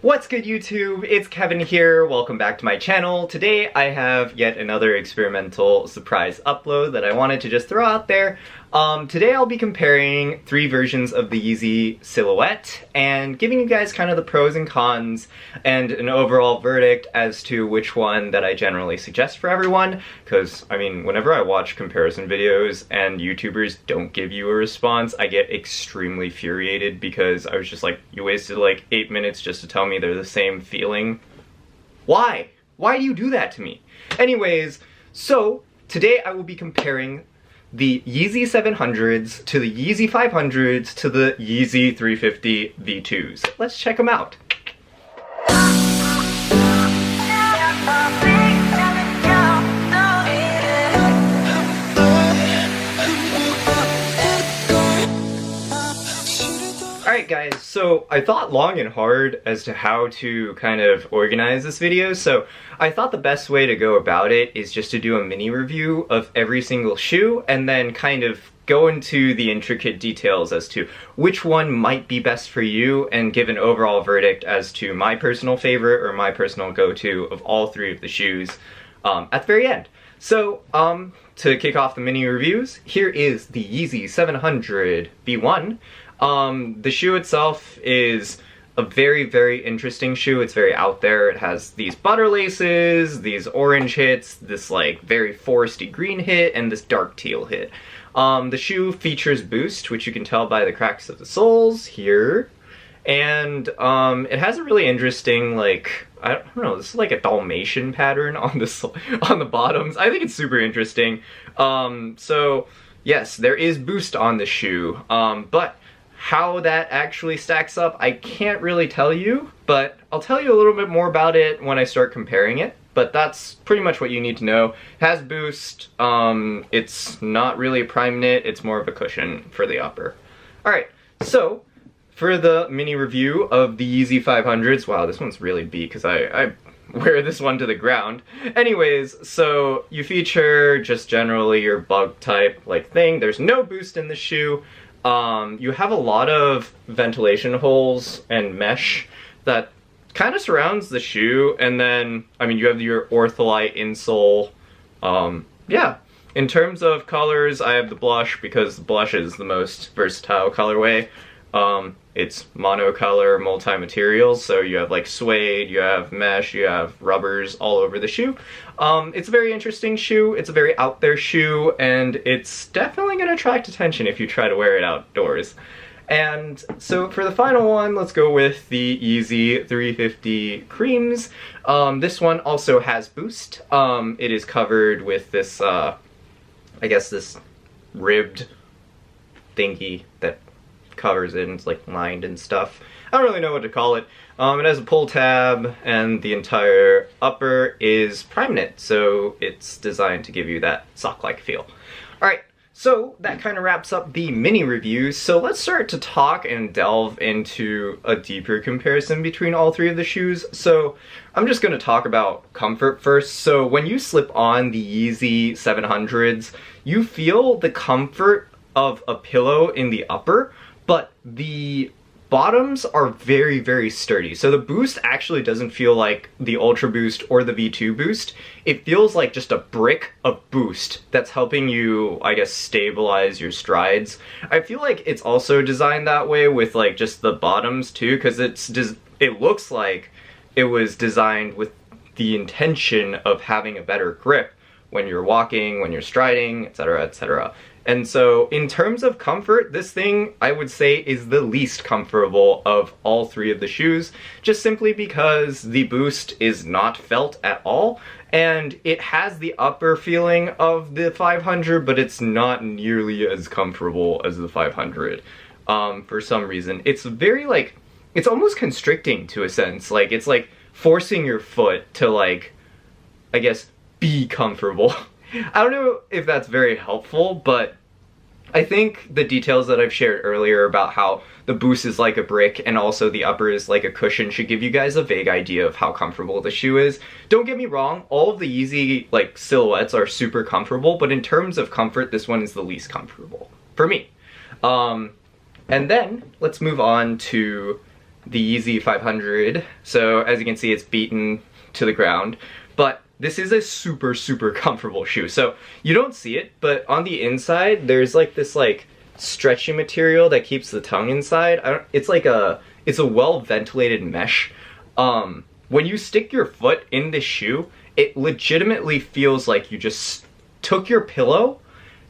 What's good, YouTube? It's Kevin here. Welcome back to my channel. Today I have yet another experimental surprise upload that I wanted to just throw out there. Today I'll be comparing three versions of the Yeezy silhouette and giving you guys kind of the pros and cons and an overall verdict as to which one that I generally suggest for everyone. Because, I mean, whenever I watch comparison videos and YouTubers don't give you a response, I get extremely infuriated because I was just like, you wasted like 8 minutes just to tell me they're the same feeling. Why? Why do you do that to me? Anyways, so today I will be comparing the Yeezy 700s to the Yeezy 500s to the Yeezy 350 V2s. Let's check them out. Alright guys, so I thought long and hard as to how to kind of organize this video, so I thought the best way to go about it is just to do a mini review of every single shoe and then kind of go into the intricate details as to which one might be best for you and give an overall verdict as to my personal favorite or my personal go-to of all three of the shoes at the very end. So, to kick off the mini reviews, here is the Yeezy 700 V1. The shoe itself is a very, very interesting shoe. It's very out there. It has these butter laces, these orange hits, this like very foresty green hit, and this dark teal hit. The shoe features Boost, which you can tell by the cracks of the soles here. And it has a really interesting, like, I don't know, this is like a Dalmatian pattern on the bottoms. I think it's super interesting. So yes, there is Boost on the shoe, but how that actually stacks up, I can't really tell you, but I'll tell you a little bit more about it when I start comparing it. But that's pretty much what you need to know. It has Boost, it's not really a prime knit, it's more of a cushion for the upper. Alright, so for the mini review of the Yeezy 500s, wow, this one's really beat because I wear this one to the ground. Anyways, so you feature just generally your bug type like thing. There's no Boost in the shoe. You have a lot of ventilation holes and mesh that kind of surrounds the shoe, and then, I mean, you have your ortholite insole. Yeah. In terms of colors, I have the blush because the blush is the most versatile colorway. It's monocolor, multi-materials, so you have like suede, you have mesh, you have rubbers all over the shoe. It's a very interesting shoe, it's a very out there shoe, and it's definitely going to attract attention if you try to wear it outdoors. And so for the final one, let's go with the Yeezy 350 Creams. This one also has Boost. It is covered with this, I guess this ribbed thingy that covers it, and it's like lined and stuff. I don't really know what to call it. It has a pull tab, and the entire upper is prime knit, so it's designed to give you that sock-like feel. Alright, so that kind of wraps up the mini reviews, so let's start to talk and delve into a deeper comparison between all three of the shoes. So I'm just going to talk about comfort first. So when you slip on the Yeezy 700s, you feel the comfort of a pillow in the upper, but the bottoms are very, very sturdy. So the Boost actually doesn't feel like the Ultra Boost or the V2 Boost. It feels like just a brick of Boost that's helping you, I guess, stabilize your strides. I feel like it's also designed that way with like just the bottoms too, because it looks like it was designed with the intention of having a better grip when you're walking, when you're striding, etc., etc. And so, in terms of comfort, this thing, I would say, is the least comfortable of all three of the shoes, just simply because the Boost is not felt at all, and it has the upper feeling of the 500, but it's not nearly as comfortable as the 500, for some reason. It's very, like, it's almost constricting to a sense. Like, it's like forcing your foot to, like, I guess, be comfortable. I don't know if that's very helpful, but I think the details that I've shared earlier about how the Boost is like a brick and also the upper is like a cushion should give you guys a vague idea of how comfortable the shoe is. Don't get me wrong, all of the Yeezy like silhouettes are super comfortable, but in terms of comfort, this one is the least comfortable for me. And then let's move on to the Yeezy 500. So as you can see, it's beaten to the ground, but this is a super, super comfortable shoe. So you don't see it, but on the inside, there's like this like stretchy material that keeps the tongue inside. It's a well ventilated mesh. When you stick your foot in this shoe, it legitimately feels like you just took your pillow,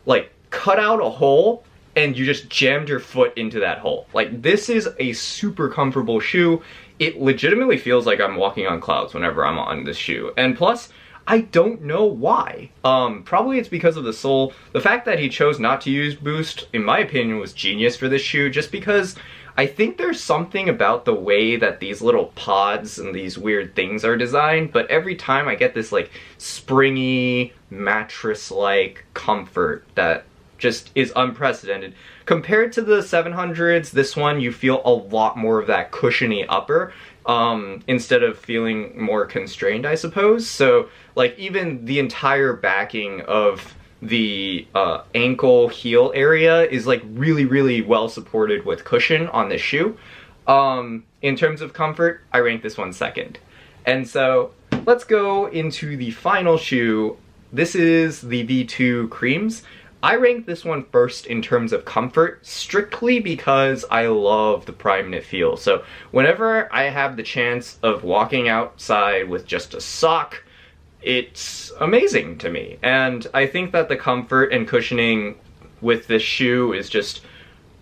like cut out a hole, and you just jammed your foot into that hole. Like, this is a super comfortable shoe. It legitimately feels like I'm walking on clouds whenever I'm on this shoe. And plus, I don't know why. Probably it's because of the sole. The fact that he chose not to use Boost, in my opinion, was genius for this shoe, just because I think there's something about the way that these little pods and these weird things are designed, but every time I get this like springy, mattress-like comfort that just is unprecedented. Compared to the 700s, this one you feel a lot more of that cushiony upper, instead of feeling more constrained, I suppose. So like even the entire backing of the ankle heel area is like really, really well supported with cushion on this shoe. In terms of comfort, I rank this one second. And so let's go into the final shoe. This is the V2 Creams. I rank this one first in terms of comfort, strictly because I love the prime knit feel. So whenever I have the chance of walking outside with just a sock, it's amazing to me. And I think that the comfort and cushioning with this shoe is just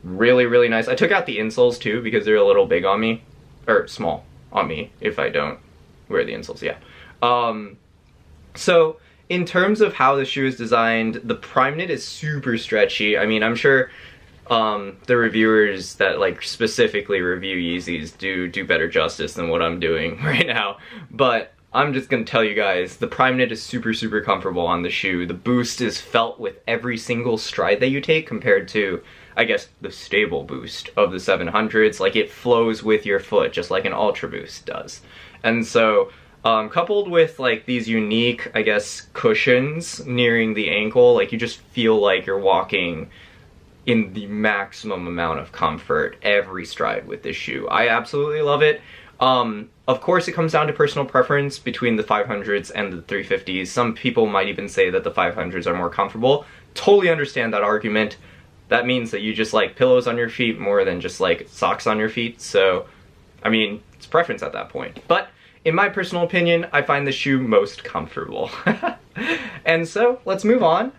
really, really nice. I took out the insoles too because they're a little big on me, or small on me if I don't wear the insoles, yeah. So in terms of how the shoe is designed, the prime knit is super stretchy. I mean, I'm sure the reviewers that like specifically review Yeezys do better justice than what I'm doing right now, but I'm just gonna tell you guys, the prime knit is super, super comfortable on the shoe. The boost is felt with every single stride that you take compared to, I guess, the stable boost of the 700s. Like, it flows with your foot just like an Ultra Boost does. And so, coupled with like these unique, I guess, cushions nearing the ankle, like you just feel like you're walking in the maximum amount of comfort every stride with this shoe. I absolutely love it. Of course, it comes down to personal preference between the 500s and the 350s. Some people might even say that the 500s are more comfortable. Totally understand that argument. That means that you just like pillows on your feet more than just like socks on your feet. So, I mean, it's preference at that point. But in my personal opinion, I find the shoe most comfortable. And so, let's move on.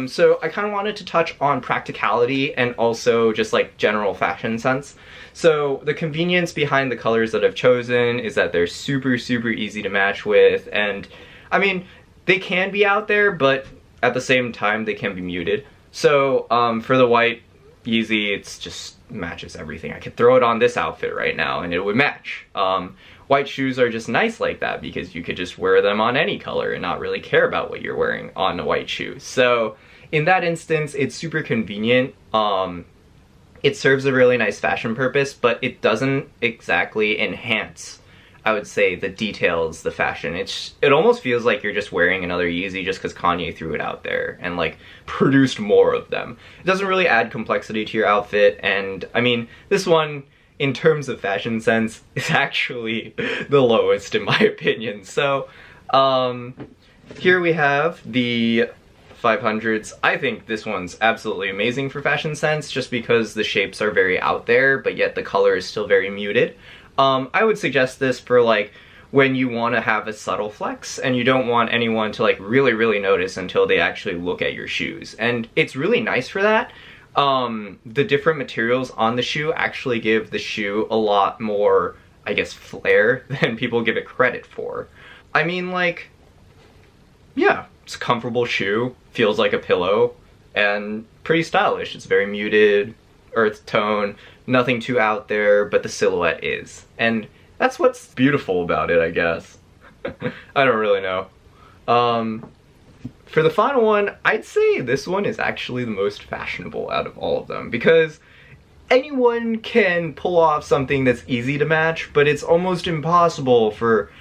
So I kind of wanted to touch on practicality and also just like general fashion sense. So the convenience behind the colors that I've chosen is that they're super, super easy to match with. And I mean, they can be out there, but at the same time, they can be muted. So for the white Yeezy, it's just matches everything. I could throw it on this outfit right now and it would match. White shoes are just nice like that because you could just wear them on any color and not really care about what you're wearing on a white shoe. So in that instance, it's super convenient. It serves a really nice fashion purpose, but it doesn't exactly enhance, I would say, the details, the fashion. It almost feels like you're just wearing another Yeezy just because Kanye threw it out there and like produced more of them. It doesn't really add complexity to your outfit, and I mean, this one, in terms of fashion sense, is actually the lowest in my opinion. So, here we have the 500s. I think this one's absolutely amazing for fashion sense just because the shapes are very out there, but yet the color is still very muted. I would suggest this for like when you want to have a subtle flex and you don't want anyone to like really, really notice until they actually look at your shoes. And it's really nice for that. The different materials on the shoe actually give the shoe a lot more, I guess, flair than people give it credit for. I mean, like, yeah, it's a comfortable shoe, feels like a pillow, and pretty stylish. It's very muted, earth tone, nothing too out there, but the silhouette is. And that's what's beautiful about it, I guess. I don't really know. For the final one, I'd say this one is actually the most fashionable out of all of them, because anyone can pull off something that's easy to match, but it's almost impossible for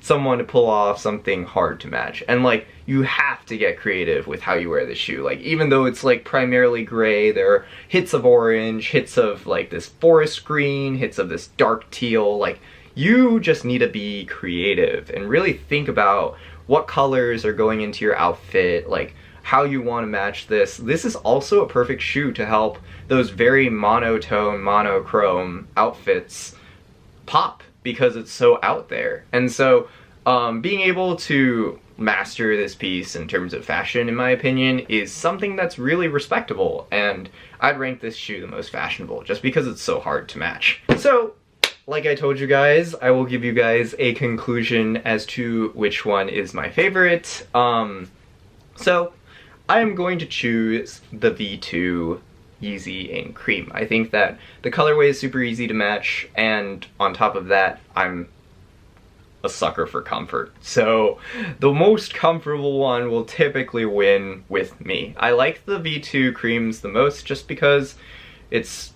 someone to pull off something hard to match. And like, you have to get creative with how you wear the shoe. Like, even though it's like primarily gray, there are hits of orange, hits of like this forest green, hits of this dark teal. Like, you just need to be creative and really think about what colors are going into your outfit, like how you want to match this. This is also a perfect shoe to help those very monotone, monochrome outfits pop, because it's so out there. And so being able to master this piece in terms of fashion, in my opinion, is something that's really respectable, and I'd rank this shoe the most fashionable just because it's so hard to match. So, like I told you guys, I will give you guys a conclusion as to which one is my favorite. So I am going to choose the V2 Yeezy in cream. I think that the colorway is super easy to match, and on top of that, I'm a sucker for comfort. So the most comfortable one will typically win with me. I like the V2 creams the most just because it's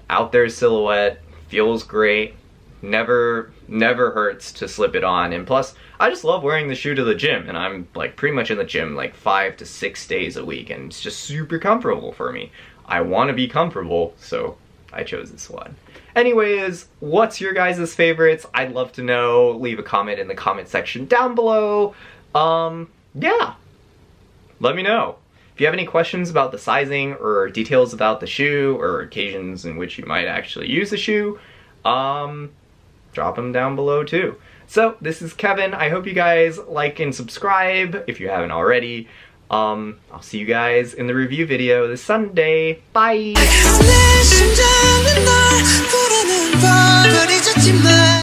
out there silhouette, feels great, never hurts to slip it on, and plus I just love wearing the shoe to the gym, and I'm like pretty much in the gym like 5 to 6 days a week, and it's just super comfortable for me. I want to be comfortable, so I chose this one. Anyways, what's your guys' favorites? I'd love to know. Leave a comment in the comment section down below. Yeah, let me know. If you have any questions about the sizing or details about the shoe or occasions in which you might actually use the shoe, drop them down below too. So this is Kevin. I hope you guys like and subscribe if you haven't already. I'll see you guys in the review video this Sunday. Bye!